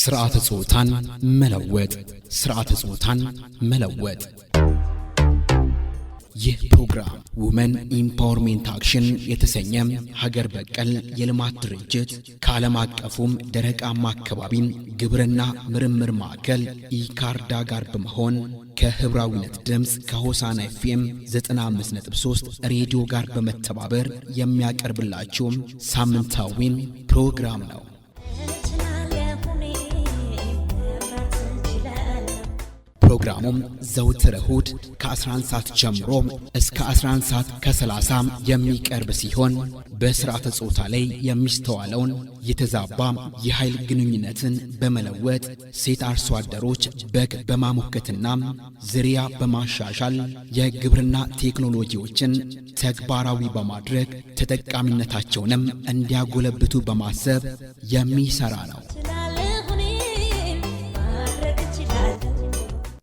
ስርዓተ ጾታን መለወጥ ስርዓተ ጾታን መለወጥ ይህ ፕሮግራም ውመን ኢምፓወርመንት አክሽን የተሰኘ ሀገር በቀል የልማት ድርጅት ከዓለም አቀፉም ደረቃማ አካባቢን ግብርና ምርምር ማዕከል ኢካርዳ ጋር በመሆን ከህብራዊነት ድምጽ ከሆሳና ኤፍኤም 95.3 ሬዲዮ ጋር በመተባበር የሚያቀርብላችሁ ሳምንታዊን ፕሮግራም ነው። ፕሮግራሙም ዘውትር እሁድ ከ11 ሰዓት ጀምሮ እስከ 11 ሰዓት ከ30 የሚቀርብ ሲሆን በስርዓተ ጾታ ላይ የሚስተዋለውን የተዛባ የኃይል ግንኙነትን በመለወጥ ሴት አርሶ አደሮች በግ በማሞከትና ዝርያ በማሻሻል የግብርና ቴክኖሎጂዎችን ተግባራዊ በማድረግ ተጠቃሚነታቸውንም እንዲያጎለብቱ በማሰብ የሚሰራ ነው።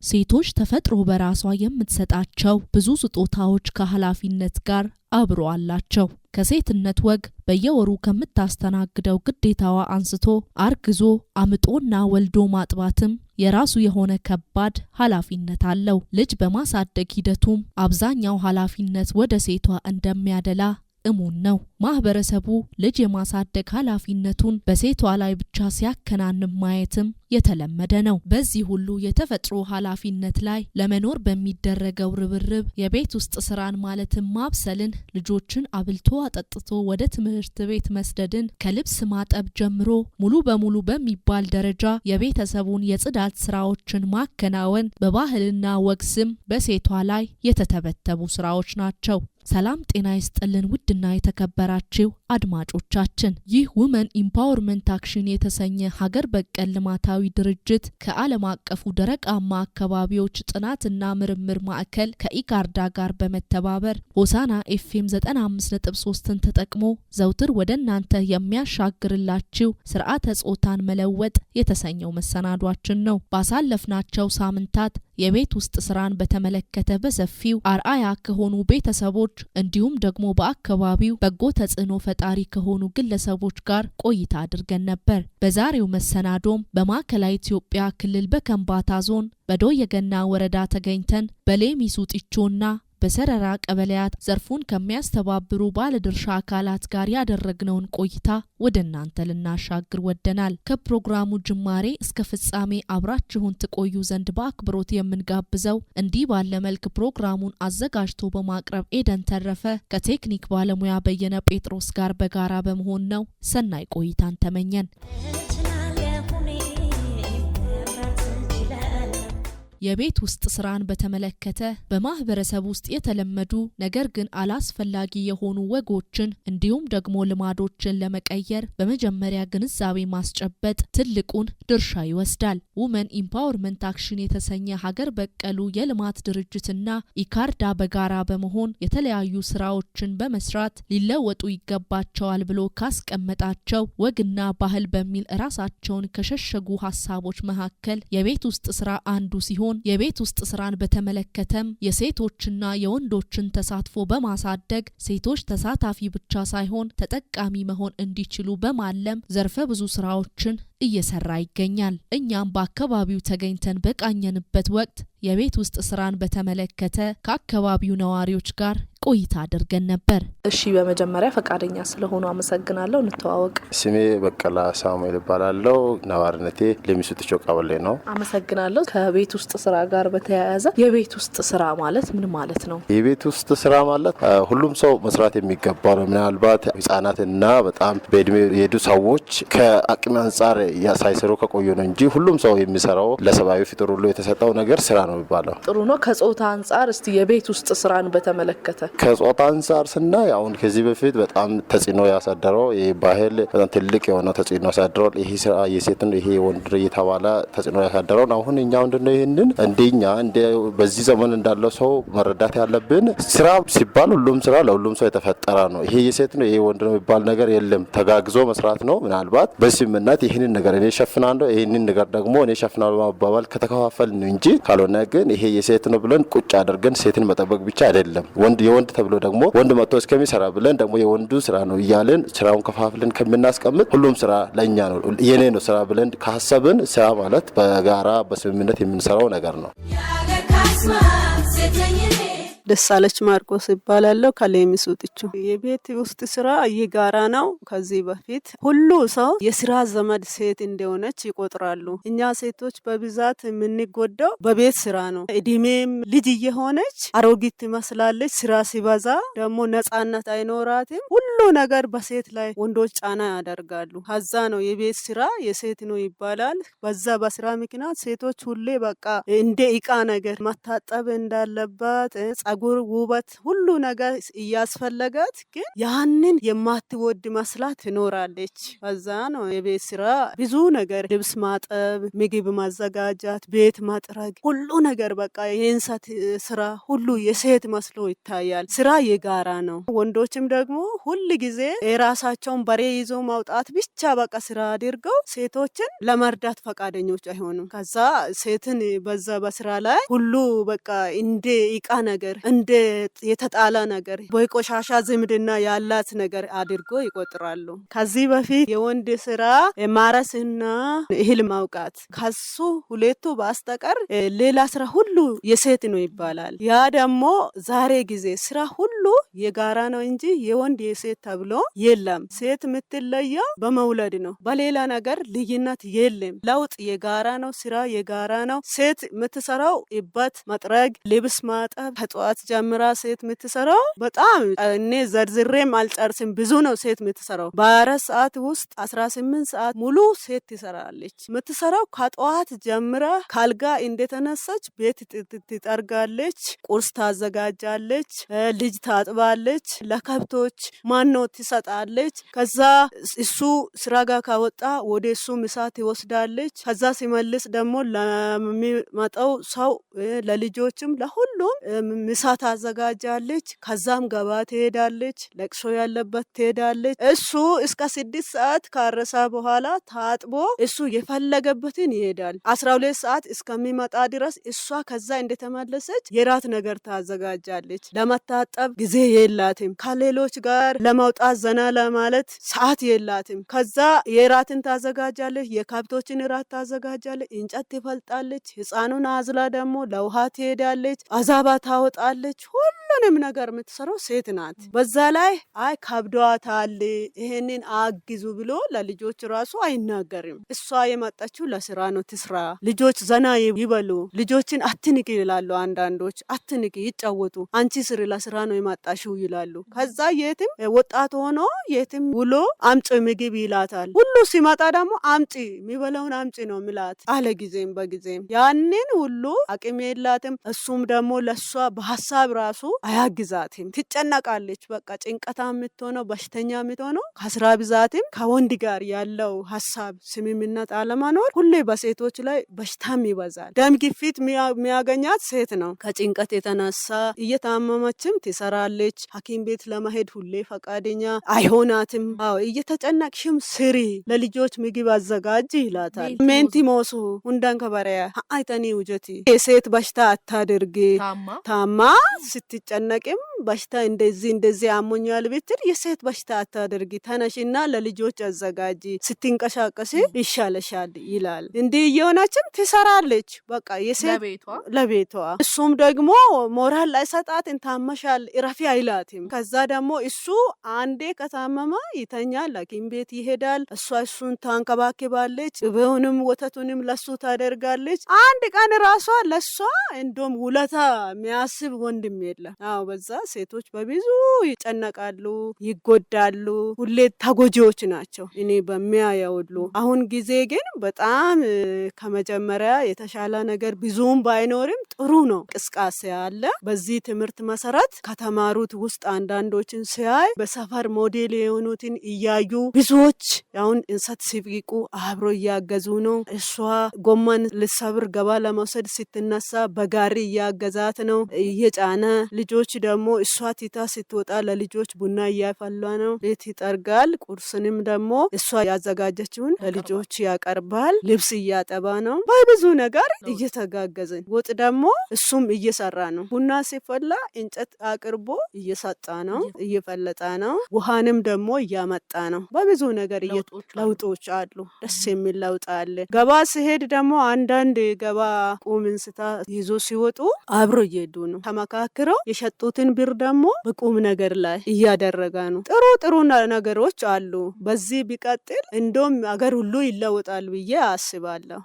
ሴቶች ተፈጥሮ በራሷ የምትሰጣቸው ብዙ ስጦታዎች ከኃላፊነት ጋር አብሮ አላቸው። ከሴትነት ወግ በየወሩ ከምታስተናግደው ግዴታዋ አንስቶ አርግዞ አምጦና ወልዶ ማጥባትም የራሱ የሆነ ከባድ ኃላፊነት አለው። ልጅ በማሳደግ ሂደቱም አብዛኛው ኃላፊነት ወደ ሴቷ እንደሚያደላ እሙን ነው። ማህበረሰቡ ልጅ የማሳደግ ኃላፊነቱን በሴቷ ላይ ብቻ ሲያከናንም ማየትም የተለመደ ነው። በዚህ ሁሉ የተፈጥሮ ኃላፊነት ላይ ለመኖር በሚደረገው ርብርብ የቤት ውስጥ ስራን ማለትም ማብሰልን፣ ልጆችን አብልቶ አጠጥቶ ወደ ትምህርት ቤት መስደድን፣ ከልብስ ማጠብ ጀምሮ ሙሉ በሙሉ በሚባል ደረጃ የቤተሰቡን የጽዳት ስራዎችን ማከናወን በባህልና ወግ ስም በሴቷ ላይ የተተበተቡ ስራዎች ናቸው። ሰላም ጤና ይስጥልን ውድና የተከበራችሁ አድማጮቻችን፣ ይህ ውመን ኢምፓወርመንት አክሽን የተሰኘ ሀገር በቀል ልማታዊ ድርጅት ከዓለም አቀፉ ደረቃማ አካባቢዎች ጥናትና ምርምር ማዕከል ከኢካርዳ ጋር በመተባበር ሆሳና ኤፍኤም 95.3ን ተጠቅሞ ዘውትር ወደ እናንተ የሚያሻግርላችሁ ስርዓተ ጾታን መለወጥ የተሰኘው መሰናዷችን ነው። ባሳለፍናቸው ሳምንታት የቤት ውስጥ ስራን በተመለከተ በሰፊው አርአያ ከሆኑ ቤተሰቦች እንዲሁም ደግሞ በአካባቢው በጎ ተጽዕኖ ፈጣሪ ከሆኑ ግለሰቦች ጋር ቆይታ አድርገን ነበር። በዛሬው መሰናዶም በማዕከላዊ ኢትዮጵያ ክልል በከምባታ ዞን በዶየገና ወረዳ ተገኝተን በሌሚሱ ጢቾና በሰረራ ቀበሌያት ዘርፉን ከሚያስተባብሩ ባለድርሻ አካላት ጋር ያደረግነውን ቆይታ ወደ እናንተ ልናሻግር ወደናል። ከፕሮግራሙ ጅማሬ እስከ ፍጻሜ አብራችሁን ትቆዩ ዘንድ በአክብሮት የምንጋብዘው እንዲህ ባለ መልክ ፕሮግራሙን አዘጋጅቶ በማቅረብ ኤደን ተረፈ ከቴክኒክ ባለሙያ በየነ ጴጥሮስ ጋር በጋራ በመሆን ነው። ሰናይ ቆይታን ተመኘን። የቤት ውስጥ ስራን በተመለከተ በማህበረሰብ ውስጥ የተለመዱ ነገር ግን አላስፈላጊ የሆኑ ወጎችን እንዲሁም ደግሞ ልማዶችን ለመቀየር በመጀመሪያ ግንዛቤ ማስጨበጥ ትልቁን ድርሻ ይወስዳል። ውመን ኢምፓወርመንት አክሽን የተሰኘ ሀገር በቀሉ የልማት ድርጅትና ኢካርዳ በጋራ በመሆን የተለያዩ ስራዎችን በመስራት ሊለወጡ ይገባቸዋል ብሎ ካስቀመጣቸው ወግና ባህል በሚል ራሳቸውን ከሸሸጉ ሀሳቦች መካከል የቤት ውስጥ ስራ አንዱ ሲሆን የቤት ውስጥ ስራን በተመለከተም የሴቶችና የወንዶችን ተሳትፎ በማሳደግ ሴቶች ተሳታፊ ብቻ ሳይሆን ተጠቃሚ መሆን እንዲችሉ በማለም ዘርፈ ብዙ ስራዎችን እየሰራ ይገኛል። እኛም በአካባቢው ተገኝተን በቃኘንበት ወቅት የቤት ውስጥ ስራን በተመለከተ ከአካባቢው ነዋሪዎች ጋር ቆይታ አድርገን ነበር። እሺ፣ በመጀመሪያ ፈቃደኛ ስለሆኑ አመሰግናለሁ። እንተዋወቅ። ስሜ በቀላ ሳሙኤል እባላለሁ። ነዋሪነቴ ሌሚሱ ጢቾ ቀበሌ ነው። አመሰግናለሁ። ከቤት ውስጥ ስራ ጋር በተያያዘ የቤት ውስጥ ስራ ማለት ምን ማለት ነው? የቤት ውስጥ ስራ ማለት ሁሉም ሰው መስራት የሚገባው ነው። ምናልባት ህጻናትና በጣም በእድሜ የሄዱ ሰዎች ከአቅም አንጻር ሳይሰሩ ከቆዩ ነው እንጂ ሁሉም ሰው የሚሰራው ለሰብአዊ ፍጡር ሁሉ የተሰጠው ነገር ስራ ነው የሚባለው። ጥሩ ነው። ከጾታ አንጻር እስቲ የቤት ውስጥ ስራን በተመለከተ ከጾታ አንጻር ስናይ አሁን ከዚህ በፊት በጣም ተጽዕኖ ያሳደረው የባህል በጣም ትልቅ የሆነ ተጽዕኖ ያሳደረው ይሄ ስራ የሴትን ይሄ ወንድ እየተባለ ተጽዕኖ ያሳደረው አሁን እኛ ምንድነው ይሄንን እንደኛ በዚህ ዘመን እንዳለው ሰው መረዳት ያለብን ስራ ሲባል ሁሉም ስራ ለሁሉም ሰው የተፈጠረ ነው። ይሄ የሴት ነው ይሄ ወንድ ነው የሚባል ነገር የለም። ተጋግዞ መስራት ነው። ምናልባት በስምምነት ይሄንን ነገር እኔ ሸፍናለሁ ይሄንን ነገር ደግሞ እኔ ሸፍናለሁ ማባባል ከተከፋፈልን እንጂ ካልሆነ ግን ይሄ የሴት ነው ብለን ቁጭ አድርገን ሴትን መጠበቅ ብቻ አይደለም። ወንድ የወንድ ተብሎ ደግሞ ወንድ መጥቶ እስከሚሰራ ብለን ደግሞ የወንዱ ስራ ነው እያልን ስራውን ከፋፍለን ከምናስቀምጥ ሁሉም ስራ ለኛ ነው የኔ ነው ስራ ብለን ካሰብን ስራ ማለት በጋራ በስምምነት የምንሰራው ነገር ነው። ደሳለች ማርቆስ ይባላለሁ። ከሌሚስ ወጥቼ የቤት ውስጥ ስራ የጋራ ነው። ከዚህ በፊት ሁሉ ሰው የስራ ዘመድ ሴት እንደሆነች ይቆጥራሉ። እኛ ሴቶች በብዛት የምንጎዳው በቤት ስራ ነው። እድሜም ልጅ እየሆነች አሮጊት ትመስላለች። ስራ ሲበዛ ደግሞ ነጻነት አይኖራትም። ሁሉ ነገር በሴት ላይ ወንዶች ጫና ያደርጋሉ። ከዛ ነው የቤት ስራ የሴት ነው ይባላል። በዛ በስራ ምክንያት ሴቶች ሁሌ በቃ እንደ እቃ ነገር መታጠብ እንዳለባት ጸጉር፣ ውበት ሁሉ ነገር እያስፈለጋት ግን ያንን የማትወድ መስላት ትኖራለች። ከዛ ነው የቤት ስራ ብዙ ነገር ልብስ ማጠብ፣ ምግብ ማዘጋጃት፣ ቤት ማጥረግ ሁሉ ነገር በቃ የእንሰት ስራ ሁሉ የሴት መስሎ ይታያል። ስራ የጋራ ነው። ወንዶችም ደግሞ ሁል ጊዜ የራሳቸውን በሬ ይዞ ማውጣት ብቻ በቃ ስራ አድርገው ሴቶችን ለመርዳት ፈቃደኞች አይሆኑም። ከዛ ሴትን በዛ በስራ ላይ ሁሉ በቃ እንደ እቃ ነገር እንደ የተጣላ ነገር በቆሻሻ ዝምድና ያላት ነገር አድርጎ ይቆጥራሉ። ከዚህ በፊት የወንድ ስራ ማረስና እህል ማውቃት ከሱ ሁለቱ በስተቀር ሌላ ስራ ሁሉ የሴት ነው ይባላል። ያ ደግሞ ዛሬ ጊዜ ስራ ሁሉ የጋራ ነው እንጂ የወንድ የሴት ተብሎ የለም። ሴት የምትለየው በመውለድ ነው። በሌላ ነገር ልዩነት የለም። ለውጥ የጋራ ነው። ስራ የጋራ ነው። ሴት የምትሰራው እበት መጥረግ፣ ልብስ ማጠብ ከጠዋት ጀምራ ሴት የምትሰራው በጣም እኔ ዘርዝሬም አልጨርስም። ብዙ ነው ሴት የምትሰራው። በ4 ሰዓት ውስጥ 18 ሰዓት ሙሉ ሴት ትሰራለች። የምትሰራው ከጠዋት ጀምራ ካልጋ እንደተነሳች ቤት ትጠርጋለች፣ ቁርስ ታዘጋጃለች፣ ልጅ ታጥባለች፣ ለከብቶች ማኖ ትሰጣለች። ከዛ እሱ ስራ ጋር ካወጣ ወደ እሱ ምሳ ትወስዳለች። ከዛ ሲመልስ ደግሞ ለሚመጣው ሰው ለልጆችም ለሁሉም ምሳ ታዘጋጃለች። ከዛም ገባ ትሄዳለች፣ ለቅሶ ያለበት ትሄዳለች። እሱ እስከ 6 ሰዓት ካረሳ በኋላ ታጥቦ እሱ የፈለገበትን ይሄዳል። 12 ሰዓት እስከሚመጣ ድረስ እሷ ከዛ እንደተመለሰች የራት ነገር ታዘጋጃለች። ለመታጠብ ጊዜ የላትም። ከሌሎች ጋር ለመውጣት ዘና ለማለት ሰዓት የላትም። ከዛ የራትን ታዘጋጃለች፣ የከብቶችን ራት ታዘጋጃለች፣ እንጨት ትፈልጣለች። ህፃኑን አዝላ ደግሞ ለውሃ ትሄዳለች፣ አዛባ ታወጣለች። ሁሉንም ነገር የምትሰራው ሴት ናት። በዛ ላይ አይ ከብዷታል ይሄንን አግዙ ብሎ ለልጆች ራሱ አይናገርም። እሷ የመጣችው ለስራ ነው፣ ትስራ፣ ልጆች ዘና ይበሉ፣ ልጆችን አትንቂ ይላሉ። አንዳንዶች አትንቂ ይጫወቱ፣ አንቺ ስሪ ለስራ ነው የመጣሽው ይላሉ። ከዛ የትም ወጣት ሆኖ የትም ውሎ አምጪ ምግብ ይላታል። ሁሉ ሲመጣ ደግሞ አምጪ የሚበላውን አምጪ ነው ሚላት አለ ጊዜም በጊዜም። ያንን ሁሉ አቅም የላትም። እሱም ደግሞ ለሷ በሀሳብ ራሱ አያግዛትም። ትጨነቃለች። በቃ ጭንቀታ የምትሆነው በሽተኛ የምትሆነው ከስራ ብዛትም ከወንድ ጋር ያለው ሀሳብ ስምምነት አለመኖር ሁሌ በሴቶች ላይ በሽታም ይበዛል። ደም ግፊት የሚያገኛት ሴት ነው። ከጭንቀት የተነሳ እየታመመችም ትሰራለች። ሐኪም ቤት ለመሄድ ሁሌ ፈቃደኛ አይሆናትም። አዎ እየተጨነቅሽም ስሪ፣ ለልጆች ምግብ አዘጋጅ ይላታል። ሜንቲ ሞሱ ሁንዳን ከበሪያ አይተኒ ውጀቲ የሴት በሽታ አታድርግ። ታማ ስትጨነቅም በሽታ እንደዚህ አሞኛል ብትል የሴት በሽታ አታድርጊ፣ ተነሽና ለልጆች አዘጋጂ፣ ስትንቀሳቀስ ይሻለሻል ይላል። እንዲህ እየሆነችም ትሰራለች። በቃ የሴት ለቤቷ እሱም ደግሞ ሞራል አይሰጣትም። ታመሻል እረፊ አይላትም። ከዛ ደግሞ እሱ አንዴ ከታመማ ይተኛል፣ ሐኪም ቤት ይሄዳል። እሱን ታንከባክባለች፣ ቅቤውንም ወተቱንም ለሱ ታደርጋለች። አንድ ቀን ራሷ ለሷ እንደም ውለታ የሚያስብ ወንድም የለም። አዎ በዛ ሴቶች በብዙ ይጨነቃሉ፣ ይጎዳሉ። ሁሌ ተጎጂዎች ናቸው እኔ በሚያየው ሁሉ። አሁን ጊዜ ግን በጣም ከመጀመሪያ የተሻለ ነገር ብዙም ባይኖርም ጥሩ ነው። ቅስቃሴ አለ። በዚህ ትምህርት መሰረት ከተማሩት ውስጥ አንዳንዶችን ሲያይ በሰፈር ሞዴል የሆኑትን እያዩ ብዙዎች አሁን እንሰት ሲብቁ አብሮ እያገዙ ነው። እሷ ጎመን ልሰብር ገባ ለመውሰድ ስትነሳ በጋሪ እያገዛት ነው እየጫነ። ልጆች ደግሞ እሷ ቲታ ስትወጣ ለልጆች ቡና እያፈላ ነው፣ ቤት ይጠርጋል። ቁርስንም ደግሞ እሷ ያዘጋጀችውን ለልጆች ያቀርባል። ልብስ እያጠባ ነው። በብዙ ነገር እየተጋገዝን፣ ወጥ ደግሞ እሱም እየሰራ ነው። ቡና ሲፈላ እንጨት አቅርቦ እየሰጣ ነው፣ እየፈለጣ ነው። ውሃንም ደግሞ እያመጣ ነው። በብዙ ነገር ለውጦች አሉ። ደስ የሚል ለውጥ አለ። ገባ ሲሄድ ደግሞ አንዳንድ ገባ ቁም እንስታ ይዞ ሲወጡ አብሮ እየሄዱ ነው። ተመካክረው የሸጡትን ብር ደግሞ በቁም ነገር ላይ እያደረገ ነው። ጥሩ ነገሮች አሉ። በዚህ ቢቀጥል እንደውም አገር ሁሉ ይለወጣል ብዬ አስባለሁ።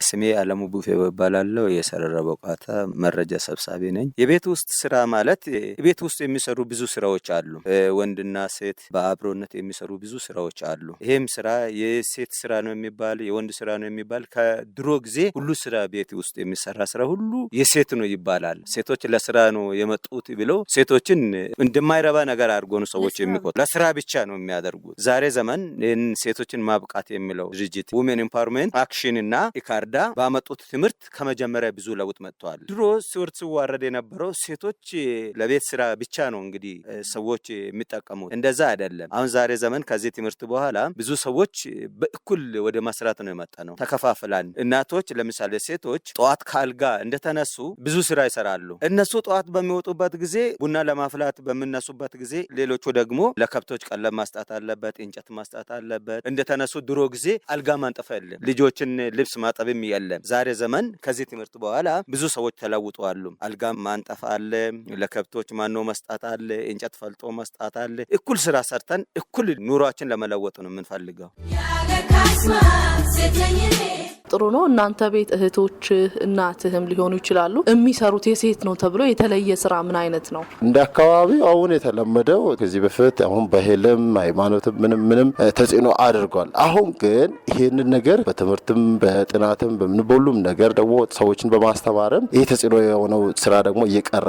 ስሜ አለሙ ቡፌ እባላለሁ። የሰረረ በቋታ መረጃ ሰብሳቢ ነኝ። የቤት ውስጥ ስራ ማለት ቤት ውስጥ የሚሰሩ ብዙ ስራዎች አሉ። ወንድና ሴት በአብሮነት የሚሰሩ ብዙ ስራዎች አሉ። ይሄም ስራ የሴት ስራ ነው የሚባል የወንድ ስራ ነው የሚባል ከድሮ ጊዜ ሁሉ ስራ ቤት ውስጥ የሚሰራ ስራ ሁሉ የሴት ነው ይባላል። ሴቶች ለስራ ነው የመጡት ብለው ሴቶችን እንደማይረባ ነገር አድርጎ ነው ሰዎች የሚቆጥሩ። ለስራ ብቻ ነው የሚያደርጉት። ዛሬ ዘመን ሴቶችን ማብቃት የሚለው ድርጅት ውሜን ኤምፓወርመንት አክሽን እና ኢካርዳ ባመጡት ትምህርት ከመጀመሪያ ብዙ ለውጥ መጥቷል። ድሮ ሲዋረድ የነበረው ሴቶች ለቤት ስራ ብቻ ነው እንግዲህ ሰዎች የሚጠቀሙት። እንደዛ አይደለም። አሁን ዛሬ ዘመን ከዚህ ትምህርት በኋላ ብዙ ሰዎች በእኩል ወደ መስራት ነው የመጣ ነው። ተከፋፍላን እናቶች ለምሳሌ ሴቶች ጠዋት ካልጋ እንደተነሱ ብዙ ስራ ይሰራሉ። እነሱ ጠዋት በሚወጡበት ጊዜ ቡና ለማፍላት በሚነሱበት ጊዜ ሌሎቹ ደግሞ ለከብቶች ቀለብ ማስጣት አለበት፣ እንጨት ማስጣት አለበት። እንደተነሱ ድሮ ጊዜ አልጋ ማንጠፍ የለም፣ ልጆችን ልብስ ማጠብም የለም። ዛሬ ዘመን ከዚህ ትምህርት በኋላ ብዙ ሰዎች ተለውጠዋል። አልጋ ማንጠፍ አለ፣ ለከብቶች ማኖ መስጣት አለ፣ እንጨት ፈልጦ መስጣት አለ። እኩል ስራ ሰርተን እኩል ኑሯችን ለመለወጥ ነው የምንፈልገው። ጥሩ ነው። እናንተ ቤት እህቶች እናትህም ሊሆኑ ይችላሉ። የሚሰሩት የሴት ነው ተብሎ የተለየ ስራ ምን አይነት ነው? እንደ አካባቢው አሁን የተለመደው ከዚህ በፊት አሁን ባህልም ሃይማኖትም ምንም ተጽዕኖ አድርጓል። አሁን ግን ይሄንን ነገር በትምህርትም በጥናትም በሁሉም ነገር ደግሞ ሰዎችን በማስተማርም ይሄ ተጽዕኖ የሆነው ስራ ደግሞ እየቀረ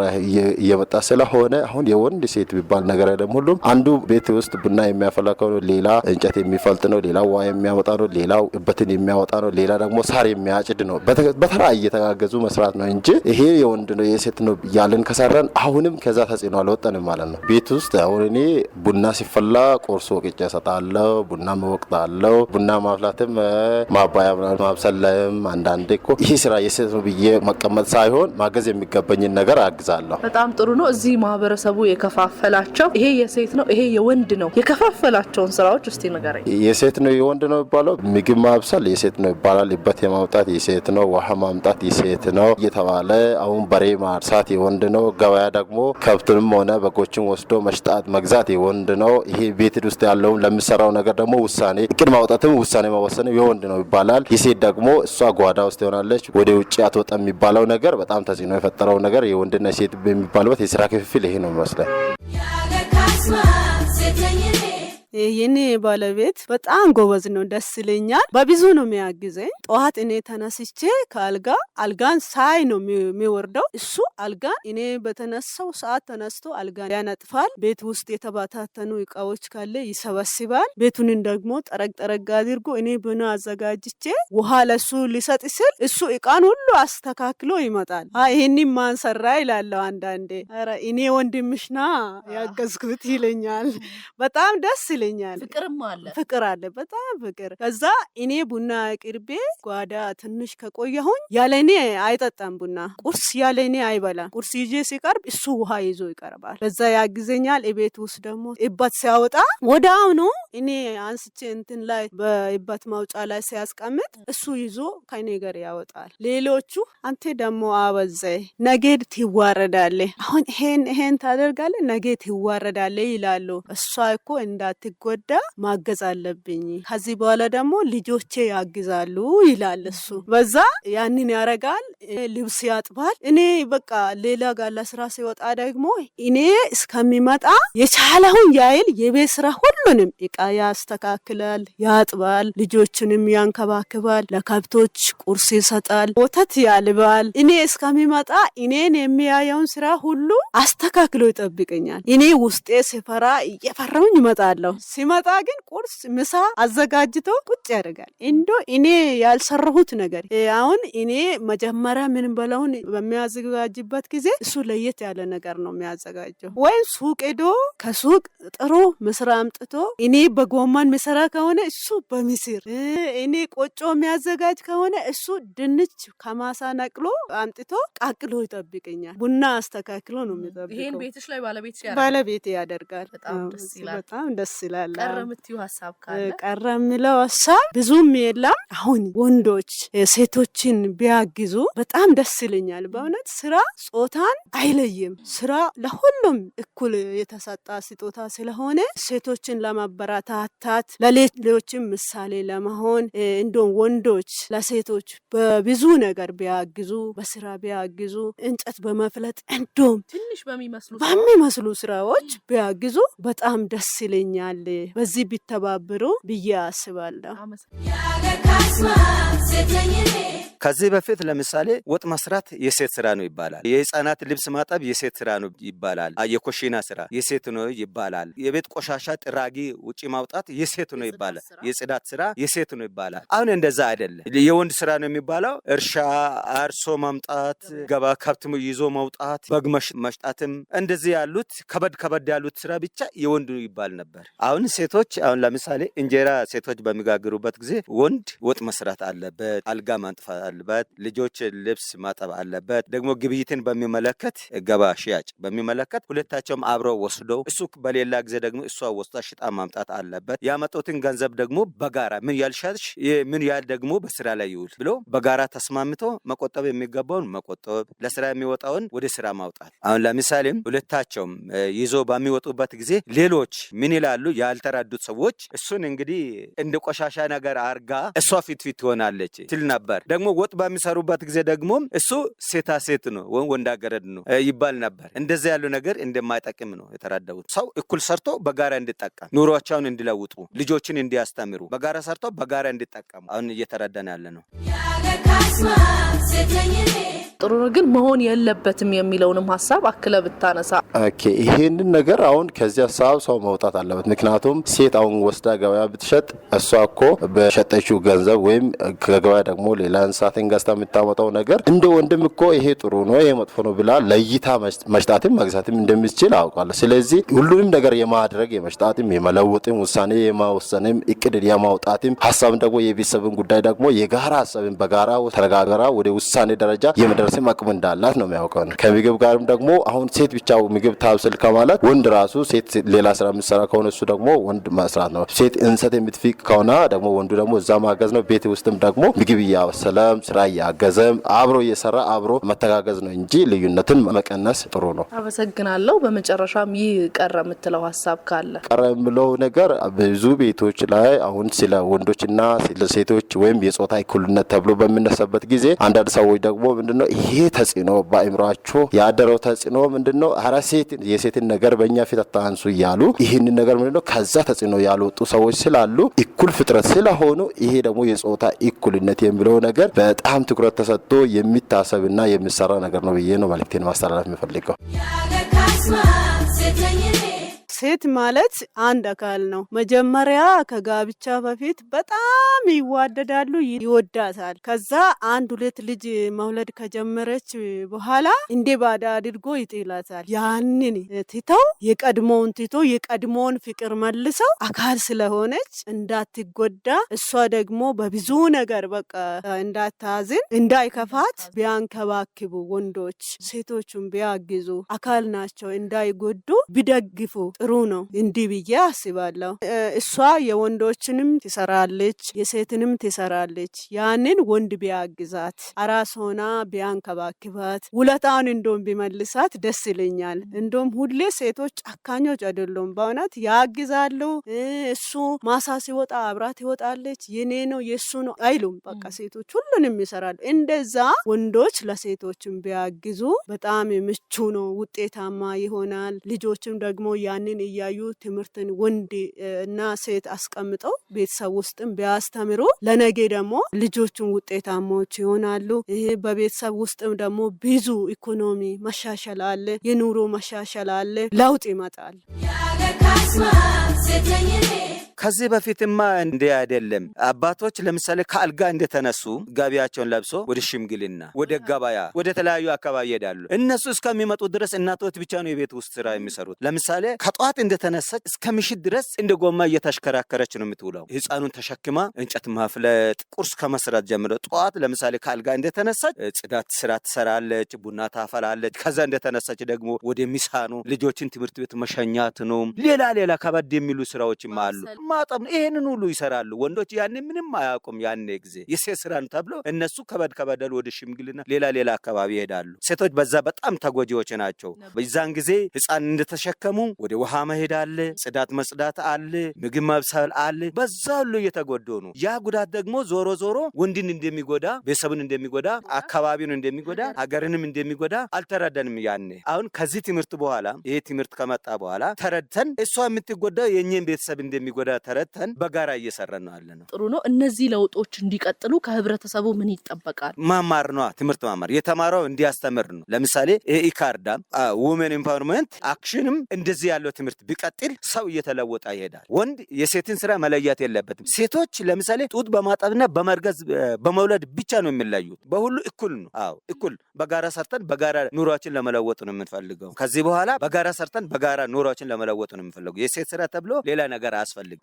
እየመጣ ስለሆነ አሁን የወንድ ሴት ቢባል ነገር አይደለም። ሁሉም አንዱ ቤት ውስጥ ቡና የሚያፈላ ከሆነ ሌላ እንጨት የሚፈልጥ ነው፣ ሌላ ውሃ የሚያወጣ ነው፣ ሌላው እበትን የሚያወጣ ነው፣ ሌላ ደግሞ ሳር የሚያጭድ ነው። በተራ እየተጋገዙ መስራት ነው እንጂ ይሄ የወንድ ነው የሴት ነው ያለን ከሰራን አሁንም ከዛ ተጽዕኖ አልወጣንም ማለት ነው። ቤት ውስጥ አሁን እኔ ቡና ሲፈላ ቁርስ ወቅጬ እሰጣለሁ፣ ቡና መወቅጣለሁ፣ ቡና ማፍላትም ማባያ ማብሰልም አንዳንዴ እኮ ይሄ ስራ የሴት ነው ብዬ መቀመጥ ሳይሆን ማገዝ የሚገባኝን ነገር አግዛለሁ። በጣም ጥሩ ነው። እዚህ ማህበረሰቡ የከፋፈላቸው ይሄ የሴት ነው ይሄ የወንድ ነው የከፋፈላቸውን ስራዎች እስቲ ንገረኝ። የሴት ነው የወንድ ነው የሚባለው ምግብ ማብሰል የሴት ነው ይባላል። በት የማውጣት የሴት ነው፣ ውሃ ማምጣት የሴት ነው እየተባለ አሁን በሬ ማርሳት የወንድ ነው። ገበያ ደግሞ ከብትንም ሆነ በጎችን ወስዶ መሽጣት መግዛት የወንድ ነው። ይሄ ቤት ውስጥ ያለውን ለሚሰራው ነገር ደግሞ ውሳኔ እቅድ ማውጣትም ውሳኔ መወሰን የወንድ ነው ይባላል። የሴት ደግሞ እሷ ጓዳ ውስጥ ይሆናለች፣ ወደ ውጭ አትወጣም የሚባለው ነገር በጣም ተጽዕኖ የፈጠረው ነገር የወንድና የሴት የሚባልበት የስራ ክፍፍል ይሄ ነው ይመስላል። የኔ ባለቤት በጣም ጎበዝ ነው፣ ደስ ይለኛል። በብዙ ነው የሚያግዘኝ። ጠዋት እኔ ተነስቼ ከአልጋ አልጋን ሳይ ነው የሚወርደው። እሱ አልጋ እኔ በተነሳው ሰዓት ተነስቶ አልጋ ያነጥፋል። ቤት ውስጥ የተባታተኑ እቃዎች ካለ ይሰበስባል። ቤቱንን ደግሞ ጠረግ አድርጎ እኔ ቡና አዘጋጅቼ ውሃ ለሱ ሊሰጥ ሲል እሱ እቃን ሁሉ አስተካክሎ ይመጣል። ይሄን ማን ሰራ ይላለሁ አንዳንዴ። ኧረ እኔ ወንድምሽና ያገዝኩት ይለኛል። በጣም ደስ ይለኛል። ፍቅር አለ፣ በጣም ፍቅር። ከዛ እኔ ቡና ቅርቤ ጓዳ ትንሽ ከቆየሁኝ ያለኔ አይጠጣም ቡና። ቁርስ ያለኔ አይበላም። ቁርስ ይዤ ሲቀርብ እሱ ውሃ ይዞ ይቀርባል። በዛ ያግዘኛል። ቤት ውስጥ ደግሞ እባት ሲያወጣ ወዲያውኑ እኔ አንስቼ እንትን ላይ በእባት ማውጫ ላይ ሲያስቀምጥ እሱ ይዞ ከኔ ጋር ያወጣል። ሌሎቹ አንተ ደግሞ አበዛይ ነገ ትዋረዳለህ፣ አሁን ይሄን ታደርጋለህ፣ ነገ ትዋረዳለህ ይላሉ። እሷ እኮ እንዳትጎዳ ማገዝ አለብኝ፣ ከዚህ በኋላ ደግሞ ልጆቼ ያግዛሉ ይላል እሱ። በዛ ያንን ያረጋል። ልብስ ያጥባል። እኔ በቃ ሌላ ጋር ለስራ ሲወጣ ደግሞ እኔ እስከሚመጣ የቻለውን ያይል የቤት ስራ ሁሉንም እቃ ያስተካክላል፣ ያጥባል፣ ልጆችንም ያንከባክባል፣ ለከብቶች ቁርስ ይሰጣል፣ ወተት ያልባል። እኔ እስከሚመጣ እኔን የሚያየውን ስራ ሁሉ አስተካክሎ ይጠብቀኛል። እኔ ውስጤ ሲፈራ እየፈራሁኝ እመጣለሁ። ሲመጣ ግን ቁርስ ምሳ አዘጋጅቶ ቁጭ ያደርጋል። እንዶ እኔ ያልሰራሁት ነገር አሁን እኔ መጀመሪያ ምን በላውን በሚያዘጋጅበት ጊዜ እሱ ለየት ያለ ነገር ነው የሚያዘጋጀው። ወይም ሱቅ ሄዶ ከሱቅ ጥሩ ምስር አምጥቶ እኔ በጎመን ምስራ ከሆነ እሱ በምስር፣ እኔ ቆጮ የሚያዘጋጅ ከሆነ እሱ ድንች ከማሳ ነቅሎ አምጥቶ ቃቅሎ ይጠብቀኛል። ቡና አስተካክሎ ነው የሚጠብቀው። ይሄን ቤትሽ ላይ ባለቤቴ ያደርጋል። በጣም ደስ ይላል። ቀረ የምትይው ሀሳብ ካለ? ቀረ የምለው ሀሳብ ብዙም የለም። አሁን ወንዶች ሴቶችን ቢያግዙ በጣም ደስ ይለኛል። በእውነት ስራ ጾታን አይለይም። ስራ ለሁሉም እኩል የተሰጣ ስጦታ ስለሆነ ሴቶችን ለማበረታታት ለሌሎችም ምሳሌ ለመሆን እንደውም ወንዶች ለሴቶች በብዙ ነገር ቢያግዙ፣ በስራ ቢያግዙ፣ እንጨት በመፍለጥ እንደውም ትንሽ በሚመስሉ ስራዎች ቢያግዙ በጣም ደስ ይለኛል። በዚህ ቢተባበሩ ብዬ አስባለሁ። ከዚህ በፊት ለምሳሌ ወጥ መስራት የሴት ስራ ነው ይባላል። የህፃናት ልብስ ማጠብ የሴት ስራ ነው ይባላል። የኮሽና ስራ የሴት ነው ይባላል። የቤት ቆሻሻ ጥራጊ ውጪ ማውጣት የሴት ነው ይባላል። የጽዳት ስራ የሴት ነው ይባላል። አሁን እንደዛ አይደለም። የወንድ ስራ ነው የሚባለው። እርሻ አርሶ ማምጣት፣ ገባ ከብት ይዞ መውጣት፣ በግ መሽጣትም እንደዚህ ያሉት ከበድ ያሉት ስራ ብቻ የወንድ ይባል ነበር። አሁን ሴቶች አሁን ለምሳሌ እንጀራ ሴቶች በሚጋግሩበት ጊዜ ወንድ ወጥ መስራት አለበት፣ አልጋ ማንጥፋት አለበት፣ ልጆች ልብስ ማጠብ አለበት። ደግሞ ግብይትን በሚመለከት ገባ ሽያጭ በሚመለከት ሁለታቸውም አብረው ወስደው እሱ በሌላ ጊዜ ደግሞ እሷ ወስዳ ሽጣ ማምጣት አለበት። ያመጡትን ገንዘብ ደግሞ በጋራ ምን ያልሻሽ ምን ያል ደግሞ በስራ ላይ ይውል ብሎ በጋራ ተስማምቶ መቆጠብ የሚገባውን መቆጠብ፣ ለስራ የሚወጣውን ወደ ስራ ማውጣት። አሁን ለምሳሌም ሁለታቸውም ይዞ በሚወጡበት ጊዜ ሌሎች ምን ይላሉ ያልተረዱት ሰዎች እሱን እንግዲህ እንደ ቆሻሻ ነገር አርጋ እሷ ፊት ትሆናለች ትል ነበር። ደግሞ ወጥ በሚሰሩበት ጊዜ ደግሞ እሱ ሴታ ሴት ነው ወንዳ ገረድ ነው ይባል ነበር። እንደዚህ ያለው ነገር እንደማይጠቅም ነው የተረዳሁት። ሰው እኩል ሰርቶ በጋራ እንዲጠቀም፣ ኑሯቸውን እንዲለውጡ፣ ልጆችን እንዲያስተምሩ፣ በጋራ ሰርቶ በጋራ እንዲጠቀሙ አሁን እየተረዳን ያለ ነው። ጥሩ ነው። ግን መሆን የለበትም የሚለውንም ሀሳብ አክለ ብታነሳ። ኦኬ ይሄንን ነገር አሁን ከዚህ ሀሳብ ሰው መውጣት አለበት። ምክንያቱም ሴት አሁን ወስዳ ገበያ ብትሸጥ እሷ እኮ በሸጠችው ገንዘብ ወይም ከገበያ ደግሞ ሌላ እንስሳትን ገዝታ የምታመጣው ነገር እንደ ወንድም እኮ ይሄ ጥሩ ነው ይሄ መጥፎ ነው ብላ ለይታ መሽጣትም መግዛትም እንደምትችል አውቃለሁ። ስለዚህ ሁሉንም ነገር የማድረግ የመሽጣትም የመለወጥም ውሳኔ የማወሰንም እቅድ የማውጣትም ሀሳብ ደግሞ የቤተሰብን ጉዳይ ደግሞ የጋራ ሀሳብን በጋራ ተነጋግራ ወደ ውሳኔ ደረጃ የመድረስም አቅም እንዳላት ነው የሚያውቀው። ከምግብ ጋርም ደግሞ አሁን ሴት ብቻ ምግብ ታብስል ከማለት ወንድ ራሱ ሴት ሌላ ስራ የምትሰራ ከሆነ እሱ ደግሞ ወንድ መስራት ነው። ሴት እንሰት የምትፊቅ ከሆነ ደግሞ ወንዱ ደግሞ እዛ ማገዝ ነው። ቤት ውስጥም ደግሞ ምግብ እያበሰለም ስራ እያገዘም አብሮ እየሰራ አብሮ መተጋገዝ ነው እንጂ ልዩነትን መቀነስ ጥሩ ነው። አመሰግናለሁ። በመጨረሻም ይህ ቀረ የምትለው ሀሳብ ካለ? ቀረ የምለው ነገር ብዙ ቤቶች ላይ አሁን ስለ ወንዶችና ስለ ሴቶች ወይም የጾታ እኩልነት ተብሎ በሚነሳበት ጊዜ አንዳንድ ሰዎች ደግሞ ምንድነው ይሄ ተጽዕኖ በአእምሯቸው ያደረው ተጽዕኖ ምንድነው ሴት የሴትን ነገር በእኛ ፊት አታንሱ እያሉ ይህንን ነገር ምንድነው ከዛ ተጽዕኖ ያልወጡ ሰዎች ስላሉ እኩል ፍጥረት ስለሆኑ ይሄ ደግሞ የጾታ እኩልነት የሚለው ነገር በጣም ትኩረት ተሰጥቶ የሚታሰብና የሚሰራ ነገር ነው ብዬ ነው መልእክቴን ማስተላለፍ የምፈልገው። ሴት ማለት አንድ አካል ነው። መጀመሪያ ከጋብቻ በፊት በጣም ይዋደዳሉ፣ ይወዳታል። ከዛ አንድ ሁለት ልጅ መውለድ ከጀመረች በኋላ እንደ ባዳ አድርጎ ይጥላታል። ያንን ትተው የቀድሞውን ፍቅር መልሰው አካል ስለሆነች እንዳትጎዳ እሷ ደግሞ በብዙ ነገር በቃ እንዳታዝን እንዳይከፋት ቢያንከባክቡ ወንዶች ሴቶቹን ቢያግዙ አካል ናቸው እንዳይጎዱ ቢደግፉ ጥሩ ነው። እንዲህ ብዬ አስባለሁ። እሷ የወንዶችንም ትሰራለች የሴትንም ትሰራለች። ያንን ወንድ ቢያግዛት አራስ ሆና ቢያንከባክባት ውለታውን እንደውም ቢመልሳት ደስ ይለኛል። እንደውም ሁሌ ሴቶች ጨካኞች አይደሉም። በእውነት ያግዛሉ። እሱ ማሳ ሲወጣ አብራት ይወጣለች። የኔ ነው የሱ ነው አይሉም። በቃ ሴቶች ሁሉንም ይሰራሉ። እንደዛ ወንዶች ለሴቶችም ቢያግዙ በጣም ምቹ ነው፣ ውጤታማ ይሆናል። ልጆችም ደግሞ ያንን እያዩ ትምህርትን ወንድ እና ሴት አስቀምጠው ቤተሰብ ውስጥም ቢያስተምሩ ለነገ ደግሞ ልጆቹን ውጤታማዎች ይሆናሉ። በቤተሰብ ውስጥም ደግሞ ብዙ ኢኮኖሚ መሻሻል አለ፣ የኑሮ መሻሻል አለ፣ ለውጥ ይመጣል። ከዚህ በፊትማ እንደ አይደለም። አባቶች ለምሳሌ ከአልጋ እንደተነሱ ጋቢያቸውን ለብሶ ወደ ሽምግልና፣ ወደ ገበያ፣ ወደ ተለያዩ አካባቢ ይሄዳሉ። እነሱ እስከሚመጡ ድረስ እናቶች ብቻ ነው የቤት ውስጥ ስራ የሚሰሩት። ለምሳሌ ከጧት እንደተነሳች እስከ ምሽት ድረስ እንደ ጎማ እየተሽከራከረች ነው የምትውለው። ህፃኑን ተሸክማ እንጨት ማፍለጥ፣ ቁርስ ከመስራት ጀምሮ ጠዋት ለምሳሌ ከአልጋ እንደተነሳች ጽዳት ስራ ትሰራለች፣ ቡና ታፈላለች። ከዛ እንደተነሳች ደግሞ ወደ ሚሳኑ ልጆችን ትምህርት ቤት መሸኛት ነው። ሌላ ከበድ የሚሉ ስራዎችም አሉ። ማጠብ ነው። ይሄንን ሁሉ ይሰራሉ ወንዶች። ያኔ ምንም አያውቁም። ያኔ ጊዜ የሴት ስራ ነው ተብሎ እነሱ ከበደሉ ወደ ሽምግልና ሌላ አካባቢ ይሄዳሉ። ሴቶች በዛ በጣም ተጎጂዎች ናቸው። በዛን ጊዜ ህፃን እንደተሸከሙ ወደ ውሃ መሄድ አለ፣ ጽዳት መጽዳት አለ፣ ምግብ ማብሰል አለ። በዛ ሁሉ እየተጎዱ ነው። ያ ጉዳት ደግሞ ዞሮ ወንድን እንደሚጎዳ፣ ቤተሰብን እንደሚጎዳ፣ አካባቢውን እንደሚጎዳ፣ ሀገርንም እንደሚጎዳ አልተረዳንም ያኔ። አሁን ከዚህ ትምህርት በኋላ ይሄ ትምህርት ከመጣ በኋላ ተረድተን እሷ የምትጎዳው የእኛን ቤተሰብ እንደሚጎዳ ተረድተን በጋራ እየሰራን ነው ያለነው። ጥሩ ነው። እነዚህ ለውጦች እንዲቀጥሉ ከህብረተሰቡ ምን ይጠበቃል? ማማር ነው። ትምህርት ማማር፣ የተማረው እንዲያስተምር ነው። ለምሳሌ ኢካርዳ ውሜን ኢምፓወርመንት አክሽንም እንደዚህ ያለው ትምህርት ቢቀጥል ሰው እየተለወጠ ይሄዳል። ወንድ የሴትን ስራ መለያት የለበትም። ሴቶች ለምሳሌ ጡት በማጠብና በመርገዝ በመውለድ ብቻ ነው የሚለዩት። በሁሉ እኩል ነው። እኩል በጋራ ሰርተን በጋራ ኑሯችን ለመለወጥ ነው የምንፈልገው። ከዚህ በኋላ በጋራ ሰርተን በጋራ ኑሯችን ለመለወጥ ነው የምንፈልገው። የሴት ስራ ተብሎ ሌላ ነገር አያስፈልግም።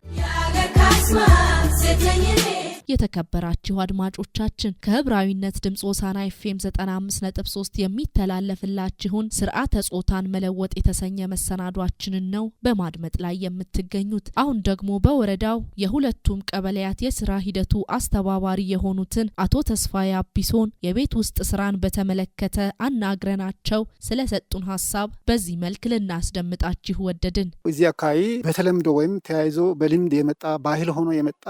የተከበራችሁ አድማጮቻችን ከህብራዊነት ድምጽ ሆሳዕና ኤፍኤም 95.3 የሚተላለፍላችሁን ስርዓተ ጾታን መለወጥ የተሰኘ መሰናዷችንን ነው በማድመጥ ላይ የምትገኙት። አሁን ደግሞ በወረዳው የሁለቱም ቀበሌያት የስራ ሂደቱ አስተባባሪ የሆኑትን አቶ ተስፋዬ አቢሶን የቤት ውስጥ ስራን በተመለከተ አናግረናቸው ስለሰጡን ሀሳብ በዚህ መልክ ልናስደምጣችሁ ወደድን። እዚህ አካባቢ በተለምዶ ወይም ተያይዞ በልምድ የመጣ ባህል ሆኖ የመጣ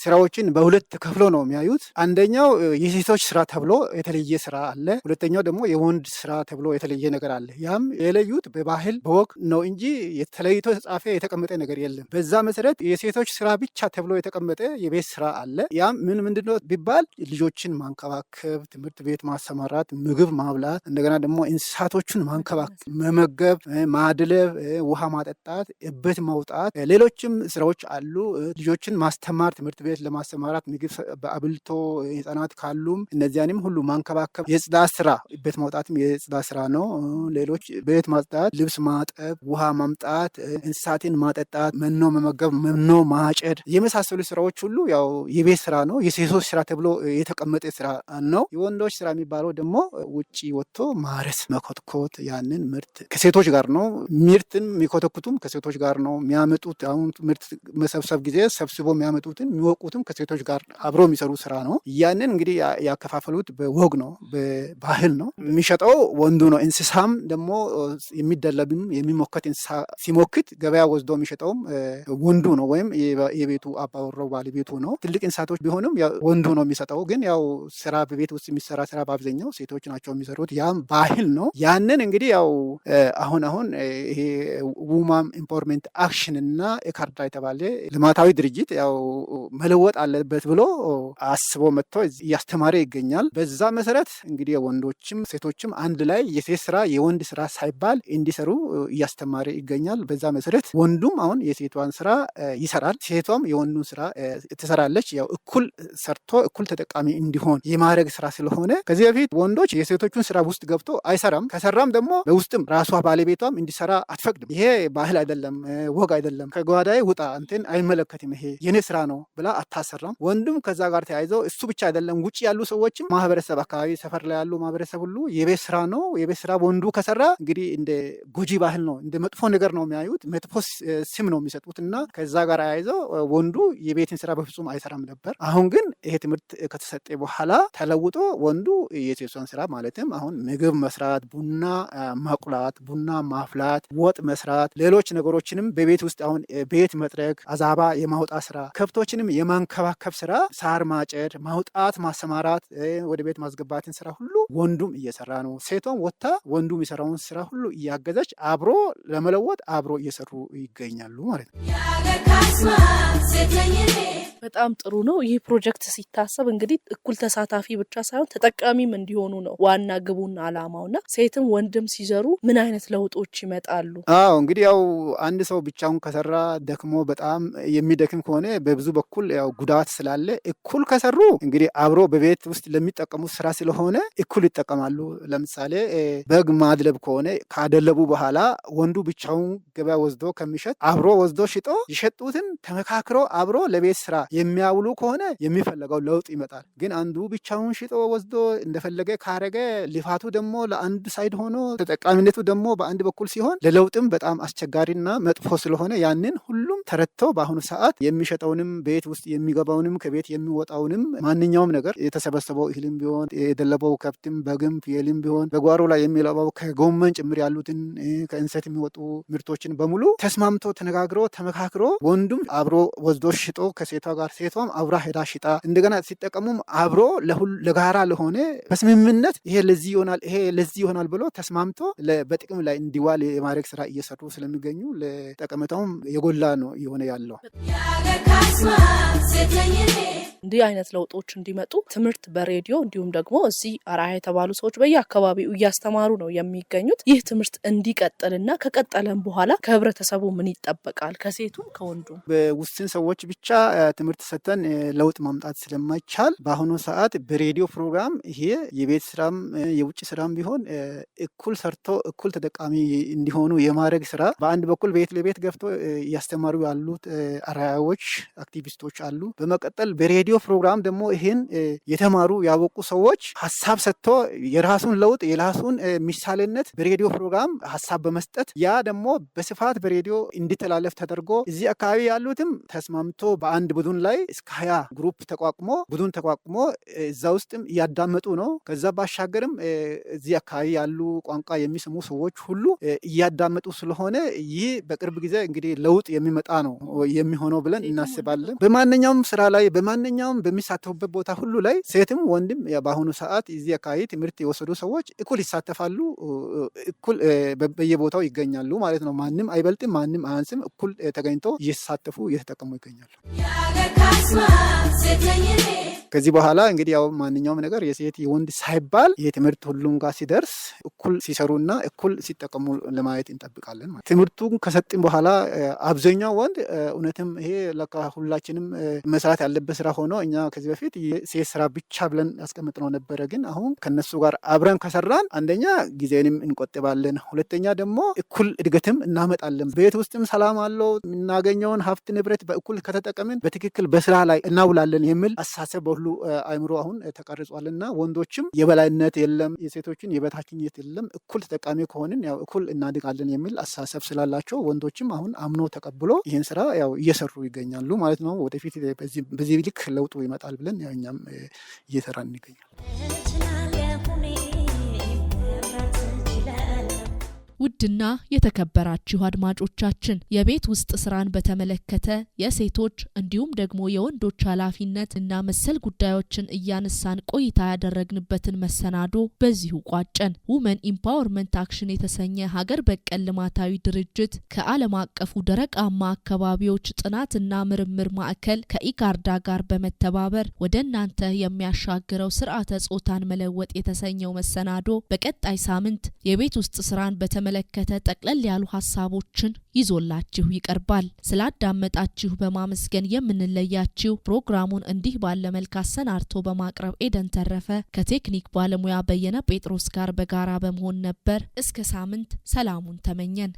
ስራዎችን በሁለት ከፍሎ ነው የሚያዩት። አንደኛው የሴቶች ስራ ተብሎ የተለየ ስራ አለ። ሁለተኛው ደግሞ የወንድ ስራ ተብሎ የተለየ ነገር አለ። ያም የለዩት በባህል በወግ ነው እንጂ የተለይቶ ተጻፈ የተቀመጠ ነገር የለም። በዛ መሰረት የሴቶች ስራ ብቻ ተብሎ የተቀመጠ የቤት ስራ አለ። ያም ምንድነው ቢባል ልጆችን ማንከባከብ፣ ትምህርት ቤት ማሰማራት፣ ምግብ ማብላት፣ እንደገና ደግሞ እንስሳቶቹን ማንከባከብ፣ መመገብ፣ ማድለብ፣ ውሃ ማጠጣት፣ እበት ማውጣት፣ ሌሎችም ስራዎች አሉ። ልጆችን ማስተማር፣ ትምህርት ቤት ለማሰማራት ምግብ በአብልቶ ህጻናት ካሉም እነዚያንም ሁሉ ማንከባከብ፣ የጽዳት ስራ ቤት ማውጣትም የጽዳት ስራ ነው። ሌሎች ቤት ማጽዳት፣ ልብስ ማጠብ፣ ውሃ ማምጣት፣ እንስሳትን ማጠጣት፣ መኖ መመገብ፣ መኖ ማጨድ የመሳሰሉ ስራዎች ሁሉ ያው የቤት ስራ ነው። የሴቶች ስራ ተብሎ የተቀመጠ ስራ ነው። የወንዶች ስራ የሚባለው ደግሞ ውጪ ወጥቶ ማረስ፣ መኮትኮት፣ ያንን ምርት ከሴቶች ጋር ነው። ምርትን የሚኮተኩቱም ከሴቶች ጋር ነው የሚያመጡት። አሁን ምርት መሰብሰብ ጊዜ ሰብስቦ የሚያመጡትን የሚወቁትም ከሴቶች ጋር አብሮ የሚሰሩ ስራ ነው። ያንን እንግዲህ ያከፋፈሉት በወግ ነው፣ በባህል ነው። የሚሸጠው ወንዱ ነው። እንስሳም ደግሞ የሚደለብም የሚሞከት እንስሳ ሲሞክት ገበያ ወስዶ የሚሸጠውም ወንዱ ነው፣ ወይም የቤቱ አባወራው ባለቤቱ ነው። ትልቅ እንስሳቶች ቢሆንም ወንዱ ነው የሚሰጠው። ግን ያው ስራ በቤት ውስጥ የሚሰራ ስራ በአብዛኛው ሴቶች ናቸው የሚሰሩት። ያም ባህል ነው። ያንን እንግዲህ ያው አሁን ይሄ ውማን ኢምፓወርመንት አክሽን እና ኢካርዳ የተባለ ልማታዊ ድርጅት ያው መለወጥ አለበት ብሎ አስቦ መጥቶ እያስተማረ ይገኛል። በዛ መሰረት እንግዲህ ወንዶችም ሴቶችም አንድ ላይ የሴት ስራ የወንድ ስራ ሳይባል እንዲሰሩ እያስተማረ ይገኛል። በዛ መሰረት ወንዱም አሁን የሴቷን ስራ ይሰራል፣ ሴቷም የወንዱን ስራ ትሰራለች። ያው እኩል ሰርቶ እኩል ተጠቃሚ እንዲሆን የማድረግ ስራ ስለሆነ ከዚህ በፊት ወንዶች የሴቶቹን ስራ ውስጥ ገብቶ አይሰራም። ከሰራም ደግሞ በውስጥም ራሷ ባለቤቷም እንዲሰራ አትፈቅድም። ይሄ ባህል አይደለም፣ ወግ አይደለም፣ ከጓዳዬ ውጣ አንተን አይመለከትም፣ ይሄ የኔ ስራ ነው ብላ አታሰራም። ወንዱም ከዛ ጋር ተያይዘው እሱ ብቻ አይደለም፣ ውጭ ያሉ ሰዎችም ማህበረሰብ አካባቢ ሰፈር ላይ ያሉ ማህበረሰብ ሁሉ የቤት ስራ ነው። የቤት ስራ ወንዱ ከሰራ እንግዲህ እንደ ጎጂ ባህል ነው፣ እንደ መጥፎ ነገር ነው የሚያዩት፣ መጥፎ ስም ነው የሚሰጡት እና ከዛ ጋር ተያይዘው ወንዱ የቤትን ስራ በፍጹም አይሰራም ነበር። አሁን ግን ይሄ ትምህርት ከተሰጠ በኋላ ተለውጦ ወንዱ የሴቷን ስራ ማለትም አሁን ምግብ መስራት፣ ቡና ማቁላት፣ ቡና ማፍላት፣ ወጥ መስራት፣ ሌሎች ነገሮችንም በቤት ውስጥ አሁን ቤት መጥረግ፣ አዛባ የማውጣት ስራ፣ ከብቶችንም የማንከባከብ ስራ፣ ሳር ማጨድ፣ ማውጣት፣ ማሰማራት፣ ወደ ቤት ማስገባትን ስራ ሁሉ ወንዱም እየሰራ ነው። ሴቷም ወጥታ ወንዱ የሚሰራውን ስራ ሁሉ እያገዘች አብሮ ለመለወጥ አብሮ እየሰሩ ይገኛሉ ማለት ነው። በጣም ጥሩ ነው። ይህ ፕሮጀክት ሲታሰብ እንግዲህ እኩል ተሳታፊ ብቻ ሳይሆን ተጠቃሚም እንዲሆኑ ነው ዋና ግቡና አላማውና ሴትም ወንድም ሲዘሩ ምን አይነት ለውጦች ይመጣሉ? አዎ እንግዲህ ያው አንድ ሰው ብቻውን ከሰራ ደክሞ በጣም የሚደክም ከሆነ በብዙ በኩል ያው ጉዳት ስላለ እኩል ከሰሩ እንግዲህ አብሮ በቤት ውስጥ ለሚጠቀሙት ስራ ስለሆነ እኩል ይጠቀማሉ። ለምሳሌ በግ ማድለብ ከሆነ ካደለቡ በኋላ ወንዱ ብቻውን ገበያ ወስዶ ከሚሸጥ አብሮ ወስዶ ሽጦ ይሸጡትን ተመካክሮ አብሮ ለቤት ስራ የሚያውሉ ከሆነ የሚፈለገው ለውጥ ይመጣል። ግን አንዱ ብቻውን ሽጦ ወስዶ እንደፈለገ ካረገ ልፋቱ ደግሞ ለአንድ ሳይድ ሆኖ ተጠቃሚነቱ ደግሞ በአንድ በኩል ሲሆን ለለውጥም በጣም አስቸጋሪና መጥፎ ስለሆነ ያንን ሁሉም ተረድተው በአሁኑ ሰዓት የሚሸጠውንም ቤት ውስጥ የሚገባውንም ከቤት የሚወጣውንም ማንኛውም ነገር የተሰበሰበው እህልም ቢሆን የደለበው ከብትም በግም ፍየልም ቢሆን በጓሮ ላይ የሚለባው ከጎመን ጭምር ያሉትን ከእንሰት የሚወጡ ምርቶችን በሙሉ ተስማምቶ ተነጋግሮ ተመካክሮ ወንዱም አብሮ ወስዶ ሽጦ ከሴቷ ጋር ሴቷም አብራ ሄዳ ሽጣ እንደገና ሲጠቀሙም አብሮ ለጋራ ለሆነ በስምምነት ይሄ ለዚህ ይሆናል ይሄ ለዚህ ይሆናል ብሎ ተስማምቶ በጥቅም ላይ እንዲዋል የማድረግ ስራ እየሰሩ ስለሚገኙ ለጠቀሜታውም የጎላ ነው የሆነ ያለው። እንዲህ አይነት ለውጦች እንዲመጡ ትምህርት በሬዲዮ እንዲሁም ደግሞ እዚህ አርአያ የተባሉ ሰዎች በየአካባቢው እያስተማሩ ነው የሚገኙት። ይህ ትምህርት እንዲቀጥልና ከቀጠለም በኋላ ከህብረተሰቡ ምን ይጠበቃል? ከሴቱም ከወንዱም በውስን ሰዎች ብቻ ትምህርት ሰጥተን ለውጥ ማምጣት ስለማይቻል በአሁኑ ሰዓት በሬዲዮ ፕሮግራም ይሄ የቤት ስራም የውጭ ስራም ቢሆን እኩል ሰርቶ እኩል ተጠቃሚ እንዲሆኑ የማድረግ ስራ በአንድ በኩል ቤት ለቤት ገብቶ እያስተማሩ ያሉት አርአያዎች አክቲቪስቶች አሉ። በመቀጠል በሬዲዮ ፕሮግራም ደግሞ ይህን የተማሩ ያወቁ ሰዎች ሀሳብ ሰጥቶ የራሱን ለውጥ የራሱን ምሳሌነት በሬዲዮ ፕሮግራም ሀሳብ በመስጠት ያ ደግሞ በስፋት በሬዲዮ እንዲተላለፍ ተደርጎ እዚህ አካባቢ ያሉትም ተስማምቶ በአንድ ቡድን ላይ እስከ 20 ግሩፕ ተቋቁሞ ቡድን ተቋቁሞ እዛ ውስጥም እያዳመጡ ነው። ከዛ ባሻገርም እዚህ አካባቢ ያሉ ቋንቋ የሚሰሙ ሰዎች ሁሉ እያዳመጡ ስለሆነ ይህ በቅርብ ጊዜ እንግዲህ ለውጥ የሚመጣ ነው የሚሆነው ብለን እናስባለን። በማንኛውም ስራ ላይ በማንኛውም በሚሳተፉበት ቦታ ሁሉ ላይ ሴትም ወንድም በአሁኑ ሰዓት እዚህ አካባቢ ትምህርት የወሰዱ ሰዎች እኩል ይሳተፋሉ፣ እኩል በየቦታው ይገኛሉ ማለት ነው። ማንም አይበልጥም፣ ማንም አያንስም። እኩል ተገኝቶ እየተሳተፉ እየተጠቀሙ ይገኛሉ። ከዚህ በኋላ እንግዲህ ያው ማንኛውም ነገር የሴት የወንድ ሳይባል ይህ ትምህርት ሁሉም ጋር ሲደርስ እኩል ሲሰሩና እኩል ሲጠቀሙ ለማየት እንጠብቃለን ማለት። ትምህርቱን ከሰጥን በኋላ አብዛኛው ወንድ እውነትም ይሄ ለካ ሁላችንም መስራት ያለበት ስራ ሆኖ እኛ ከዚህ በፊት የሴት ስራ ብቻ ብለን ያስቀምጥነው ነበረ። ግን አሁን ከነሱ ጋር አብረን ከሰራን አንደኛ ጊዜንም እንቆጥባለን፣ ሁለተኛ ደግሞ እኩል እድገትም እናመጣለን። ቤት ውስጥም ሰላም አለው። የምናገኘውን ሀብት ንብረት በእኩል ከተጠቀምን በትክክል በስራ ላይ እናውላለን የሚል አሳሰብ በሁሉ አይምሮ አሁን ተቀርጿልና ወንዶችም የበላይነት የለም፣ የሴቶችን የበታችነት የለም፣ እኩል ተጠቃሚ ከሆንን ያው እኩል እናድጋለን የሚል አሳሰብ ስላላቸው ወንዶችም አሁን አምኖ ተቀብሎ ይህን ስራ ያው እየሰሩ ይገኛሉ ማለት ነው። ወደፊት በዚህ ልክ ለውጡ ይመጣል ብለን ያው እኛም እየሰራን እንገኛለን። ውድና የተከበራችሁ አድማጮቻችን የቤት ውስጥ ስራን በተመለከተ የሴቶች እንዲሁም ደግሞ የወንዶች ኃላፊነት እና መሰል ጉዳዮችን እያነሳን ቆይታ ያደረግንበትን መሰናዶ በዚሁ ቋጨን። ውመን ኢምፓወርመንት አክሽን የተሰኘ ሀገር በቀል ልማታዊ ድርጅት ከዓለም አቀፉ ደረቃማ አካባቢዎች ጥናትና ምርምር ማዕከል ከኢጋርዳ ጋር በመተባበር ወደ እናንተ የሚያሻግረው ስርዓተ ጾታን መለወጥ የተሰኘው መሰናዶ በቀጣይ ሳምንት የቤት ውስጥ ስራን መለከተ ጠቅለል ያሉ ሐሳቦችን ይዞላችሁ ይቀርባል። ስላዳመጣችሁ በማመስገን የምንለያችሁ ፕሮግራሙን እንዲህ ባለ መልኩ አሰናድቶ በማቅረብ ኤደን ተረፈ ከቴክኒክ ባለሙያ በየነ ጴጥሮስ ጋር በጋራ በመሆን ነበር። እስከ ሳምንት ሰላሙን ተመኘን።